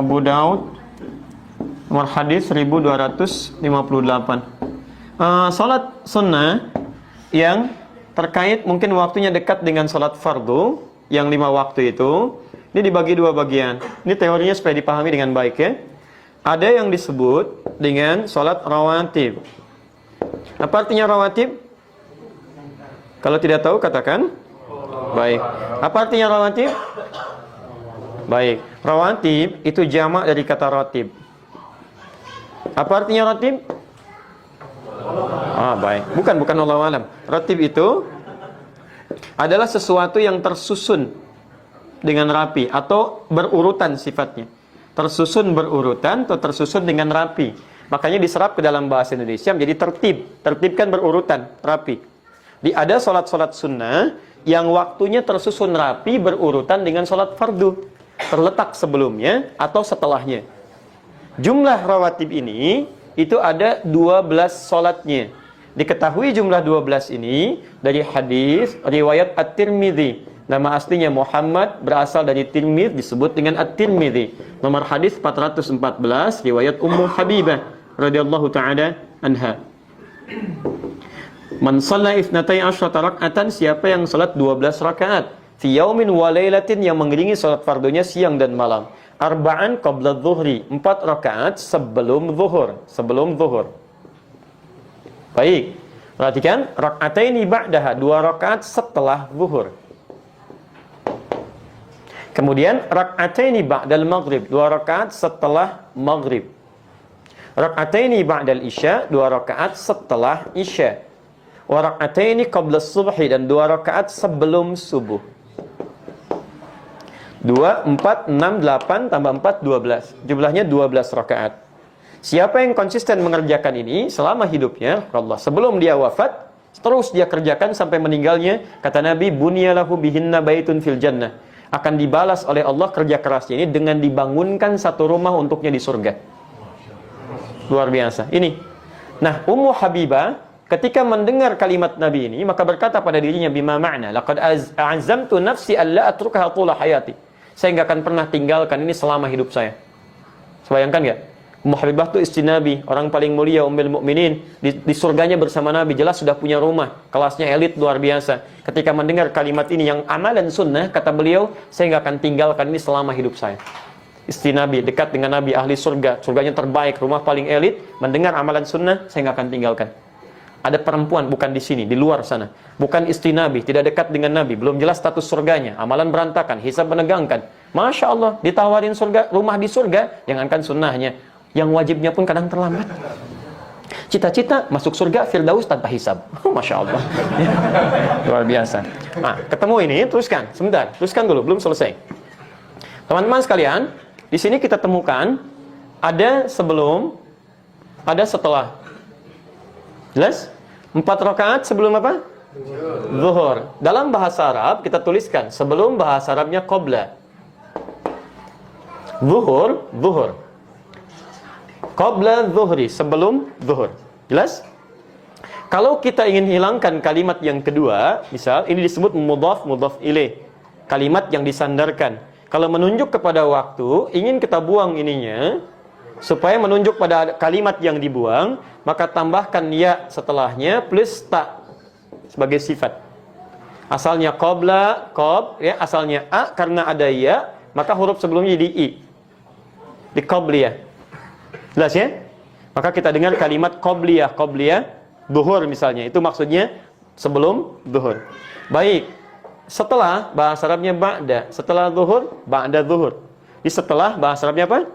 Abu Daud, nomor hadis 1258. Salat sunnah yang terkait mungkin waktunya dekat dengan salat fardu yang 5 waktu itu, ini dibagi 2 bagian. Ini teorinya supaya dipahami dengan baik ya. Ada yang disebut dengan salat rawatib. Apa artinya rawatib? Kalau tidak tahu katakan. Baik. Apa artinya rawatib? Baik. Rawatib itu jamak dari kata ratib. Apa artinya ratib? Baik. Bukan Allahu alam. Ratib itu adalah sesuatu yang tersusun dengan rapi atau berurutan sifatnya. Tersusun berurutan atau tersusun dengan rapi. Makanya diserap ke dalam bahasa Indonesia menjadi tertib. Tertib kan berurutan, rapi. Ada salat-salat sunnah yang waktunya tersusun rapi berurutan dengan salat fardu, terletak sebelumnya atau setelahnya. Jumlah rawatib ini itu ada 12 salatnya. Diketahui jumlah 12 ini dari hadis riwayat At-Tirmidzi. Nama aslinya Muhammad, berasal dari Tirmidz, disebut dengan At-Tirmidzi. Nomor hadis 414 riwayat Ummu Habibah radhiyallahu taala anha. Man shalla 12 raka'atan, siapa yang salat 12 rakaat fi yaumin wa lailatin, yang mengiringi salat fardunya siang dan malam. Arba'an qabla dhuhri, 4 rakaat sebelum zuhur. Baik. Perhatikan, raka'ataini ba'daha, 2 rakaat setelah zuhur. Kemudian raka'ataini ba'dal maghrib, 2 rakaat setelah maghrib. Raka'ataini ba'dal isya, 2 rakaat setelah isya. Wa raka'ataini qabla subhi, dan 2 rakaat sebelum subuh. 2, 4, 6, 8 tambah 4, 12. Jumlahnya 12 rakaat. Siapa yang konsisten mengerjakan ini selama hidupnya, Allah, sebelum dia wafat, terus dia kerjakan sampai meninggalnya, kata Nabi, bunyalahu bihinna baitun fil jannah. Akan dibalas oleh Allah kerja kerasnya ini dengan dibangunkan satu rumah untuknya di surga. Luar biasa. Ini. Nah, Ummu Habibah ketika mendengar kalimat Nabi ini, maka berkata pada dirinya, bima ma'na, laqad azamtu nafsi alla atrukaha tula hayati. Saya enggak akan pernah tinggalkan ini selama hidup saya. Bayangkan enggak? Ummu Habibah itu istri Nabi, orang paling mulia, ummul mukminin, di surganya bersama Nabi, jelas sudah punya rumah, kelasnya elit luar biasa. Ketika mendengar kalimat ini yang amalan sunnah, kata beliau, saya enggak akan tinggalkan ini selama hidup saya. Istri Nabi, dekat dengan Nabi, ahli surga, surganya terbaik, rumah paling elit, mendengar amalan sunnah, saya enggak akan tinggalkan. Ada perempuan, bukan di sini, di luar sana, bukan istri Nabi, tidak dekat dengan Nabi, belum jelas status surganya, amalan berantakan, hisab menegangkan. Masya Allah, ditawarin surga, rumah di surga, jangankan sunnahnya, yang wajibnya pun kadang terlambat. Cita-cita masuk surga Firdaus tanpa hisab. Masya Allah. Luar biasa. Nah, ketemu ini, teruskan. Sebentar, teruskan dulu, belum selesai. Teman-teman sekalian, di sini kita temukan ada sebelum, ada setelah. Jelas? 4 rakaat sebelum apa? Zuhur. Dalam bahasa Arab kita tuliskan sebelum, bahasa Arabnya qabla. Zuhur. Qabla zuhri, sebelum zuhur. Jelas? Kalau kita ingin hilangkan kalimat yang kedua, misal ini disebut mudhaf ilaih, kalimat yang disandarkan. Kalau menunjuk kepada waktu, ingin kita buang ininya supaya menunjuk pada kalimat yang dibuang, maka tambahkan ya setelahnya plus ta sebagai sifat. Asalnya qabla, ya, asalnya a, karena ada ya, maka huruf sebelumnya jadi i. Di qabliyah. Jelas ya? Maka kita dengar kalimat qabliyah zuhur misalnya, itu maksudnya sebelum zuhur. Baik. Setelah, bahasa Arabnya ba'da. Setelah zuhur, ba'da zuhur. Di setelah, bahasa Arabnya apa?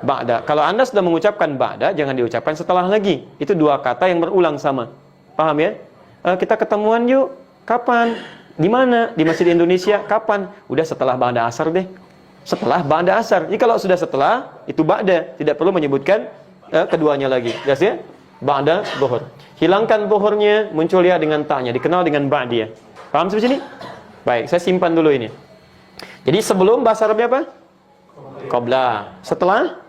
Ba'da. Kalau Anda sudah mengucapkan ba'da, jangan diucapkan setelah lagi. Itu 2 kata yang berulang sama. Paham ya? Kita ketemuan yuk. Kapan? Di mana? Di Masjid Indonesia. Kapan? Udah setelah ba'da asar deh. Setelah ba'da asar. Jadi kalau sudah setelah, itu ba'da. Tidak perlu menyebutkan keduanya lagi. Jelas ya? Ba'da zuhur. Hilangkan zuhurnya, muncul ya dengan ta'nya. Dikenal dengan ba'diyah. Paham sampai sini? Baik, saya simpan dulu ini. Jadi sebelum, bahasa Arabnya apa? Qabla. Setelah?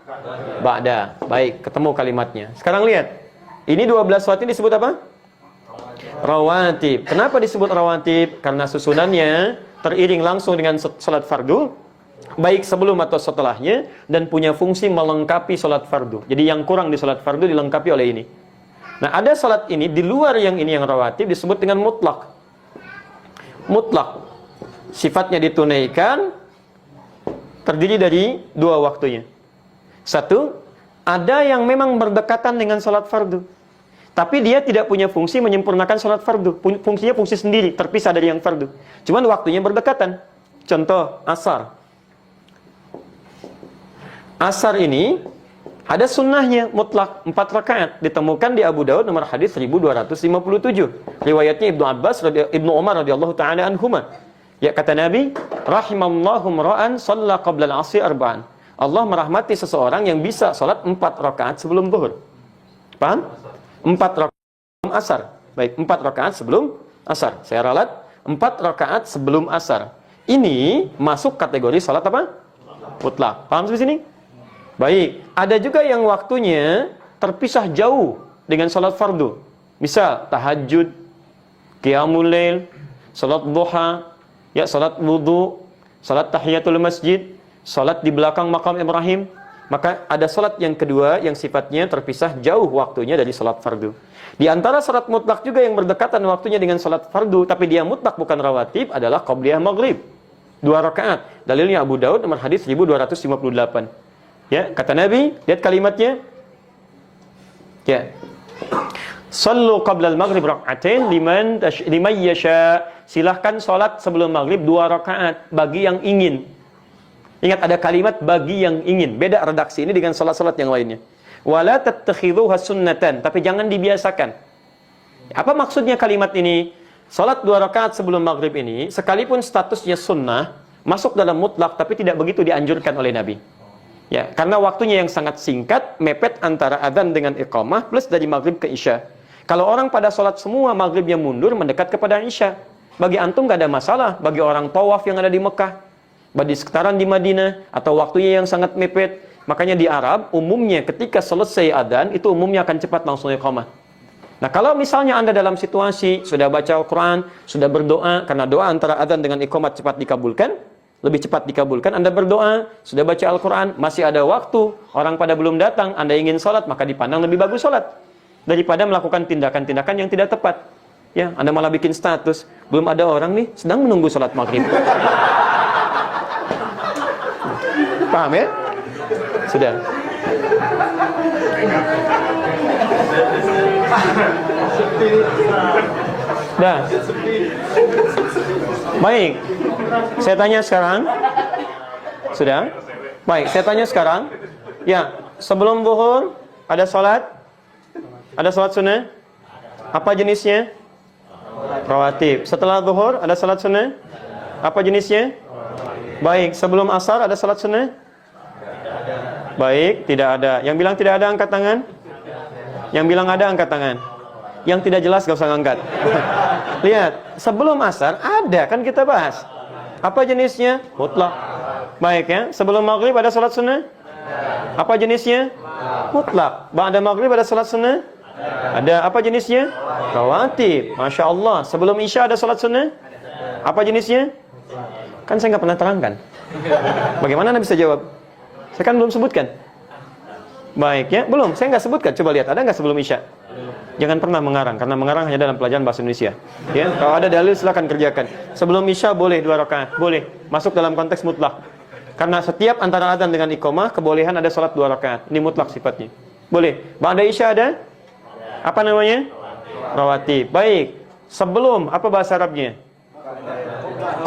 Ba'da. Baik, ketemu kalimatnya. Sekarang lihat. Ini 12 waktu disebut apa? Rawatib. Kenapa disebut rawatib? Karena susunannya teriring langsung dengan salat fardu baik sebelum atau setelahnya, dan punya fungsi melengkapi sholat fardu. Jadi yang kurang di sholat fardu dilengkapi oleh ini. Nah, ada sholat ini di luar yang ini yang rawatib disebut dengan mutlak. Mutlak, sifatnya ditunaikan, terdiri dari dua waktunya. Satu, ada yang memang berdekatan dengan sholat fardu, tapi dia tidak punya fungsi menyempurnakan sholat fardu. Fungsinya fungsi sendiri, terpisah dari yang fardu. Cuman waktunya berdekatan. Contoh, asar. Asar ini ada sunnahnya mutlak 4 rakaat, ditemukan di Abu Daud nomor hadis 1257. Riwayatnya Ibnu Umar radhiyallahu taala anhuma. Ya, kata Nabi, rahimallahu ra'an shalla qabla al-'asri arba'an. Allah merahmati seseorang yang bisa salat 4 rakaat sebelum zuhur. Paham? 4 rakaat sebelum asar. Baik, 4 rakaat sebelum asar. Saya ralat 4 rakaat sebelum asar. Ini masuk kategori salat apa? Mutlak. Paham sampai sini? Baik, ada juga yang waktunya terpisah jauh dengan salat fardu. Misal tahajud, qiyamul lail, salat duha, ya salat wudu, salat tahiyatul masjid, salat di belakang makam Ibrahim. Maka ada salat yang kedua yang sifatnya terpisah jauh waktunya dari salat fardu. Di antara salat mutlak juga yang berdekatan waktunya dengan salat fardu tapi dia mutlak bukan rawatib adalah qabliyah maghrib. 2 rakaat. Dalilnya Abu Daud nomor hadis 1258. Ya, kata Nabi, lihat kalimatnya. Ya. Sallu qabla al-maghrib rak'atain liman yasha. Silahkan salat sebelum maghrib 2 rakaat bagi yang ingin. Ingat ada kalimat bagi yang ingin. Beda redaksi ini dengan salat-salat yang lainnya. Wala tattakhidhuha sunnatan, tapi jangan dibiasakan. Apa maksudnya kalimat ini? Salat 2 rakaat sebelum maghrib ini sekalipun statusnya sunnah, masuk dalam mutlak tapi tidak begitu dianjurkan oleh Nabi. Ya, karena waktunya yang sangat singkat, mepet antara adzan dengan iqamah plus dari maghrib ke isya. Kalau orang pada sholat semua maghribnya mundur mendekat kepada isya, bagi antum gak ada masalah. Bagi orang tawaf yang ada di Mekah, bagi sekitaran di Madinah, atau waktunya yang sangat mepet, makanya di Arab umumnya ketika selesai adzan itu umumnya akan cepat langsung iqamah. Nah, kalau misalnya Anda dalam situasi sudah baca Al-Quran, sudah berdoa, karena doa antara adzan dengan iqamat cepat dikabulkan, lebih cepat dikabulkan, Anda berdoa, sudah baca Al-Quran, masih ada waktu, orang pada belum datang, Anda ingin sholat, maka dipandang lebih bagus sholat daripada melakukan tindakan-tindakan yang tidak tepat. Ya, Anda malah bikin status, belum ada orang nih, sedang menunggu sholat maghrib. Paham ya? Sudah. Dah. Baik. Saya tanya sekarang. Sudah? Baik, saya tanya sekarang. Ya, sebelum zuhur ada salat? Ada salat sunnah? Apa jenisnya? Rawatib. Setelah zuhur ada salat sunnah? Apa jenisnya? Baik, sebelum asar ada salat sunnah? Baik, tidak ada. Yang bilang tidak ada angkat tangan? Yang bilang ada angkat tangan? Yang tidak jelas gak usah ngangkat. Lihat, sebelum asar ada, kan kita bahas. Apa jenisnya? Mutlak. Baik ya, sebelum maghrib ada salat sunnah? Apa jenisnya? Mutlak. Ba'da maghrib ada salat sunnah? Ada. Apa jenisnya? Rawatib. Masya Allah. Sebelum isya ada salat sunnah? Apa jenisnya? Kan saya nggak pernah terangkan. Bagaimana Anda bisa jawab? Saya kan belum sebutkan. Baik ya, belum. Saya nggak sebutkan. Coba lihat, ada nggak sebelum isya? Jangan pernah mengarang, karena mengarang hanya dalam pelajaran bahasa Indonesia. Ya, kalau ada dalil silakan kerjakan. Sebelum isya boleh 2 rakaat, boleh. Masuk dalam konteks mutlak. Karena setiap antara adzan dengan iqamah kebolehan ada salat 2 rakaat. Ini mutlak sifatnya. Boleh. Ba'da isya ada? Apa namanya? Rawatib. Baik. Sebelum apa bahasa Arabnya?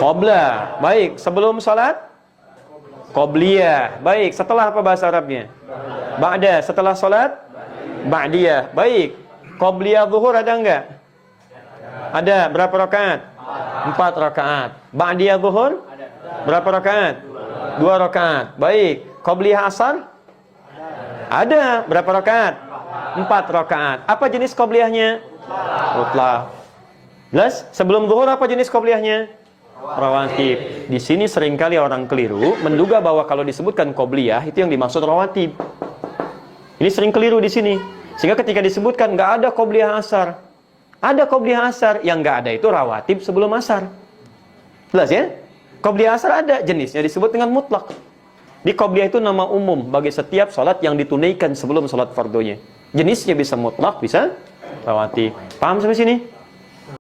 Qabla. Baik. Sebelum salat? Qabliyah. Baik. Setelah apa bahasa Arabnya? Ba'da. Setelah salat? Ba'diyah. Baik. Qabliyah zuhur ada enggak? Ada. Berapa rakaat? 4 rakaat. Ba'diyah zuhur? Berapa rakaat? 2 rakaat. Baik. Qabliyah asar? Ada. Berapa rakaat? 4 rakaat. Apa jenis qabliyahnya? Mutlak. Jelas? Sebelum zuhur apa jenis qabliyahnya? Rawatib. Di sini seringkali orang keliru menduga bahwa kalau disebutkan qabliyah itu yang dimaksud rawatib. Ini sering keliru di sini. Sehingga ketika disebutkan nggak ada qabliyah asar. Ada qabliyah asar, yang nggak ada itu rawatib sebelum asar. Jelas ya? Qobliyah asar ada, jenisnya disebut dengan mutlak. Di qobliyah itu nama umum bagi setiap sholat yang ditunaikan sebelum sholat fardunya. Jenisnya bisa mutlak, bisa rawatib. Paham sampai sini?